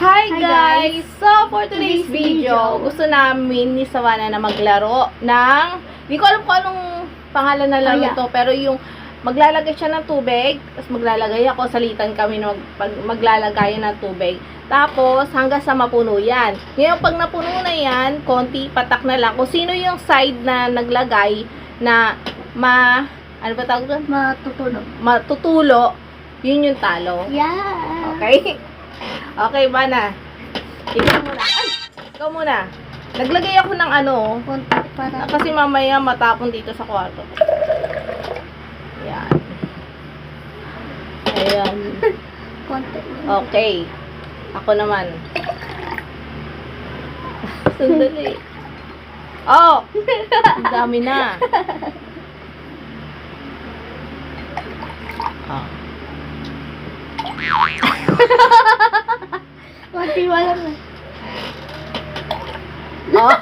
Hi guys! So, for today's video, gusto namin ni Savannah na maglaro ng, hindi ko alam kung anong pangalan na laro ito, pero yung maglalagay siya ng tubig, tapos maglalagay ako, salitan kami na maglalagay ng tubig. Tapos, hanggang sa mapuno yan. Ngayon, pag napuno na yan, konti, patak na lang. Kung sino yung side na naglagay na ano ba tawag doon? Matutulo, yun yung talo. Yeah. Okay? Okay, Bana. Ikaw muna. Ay! Ikaw muna. Naglagay ako ng ano, Konti para. kasi mamaya matapon dito sa kwarto. Ayan. Ayan. Konti. Okay. Ako naman. Sandali. Oh! Ang dami na. Oh. Konti wala na. Oh.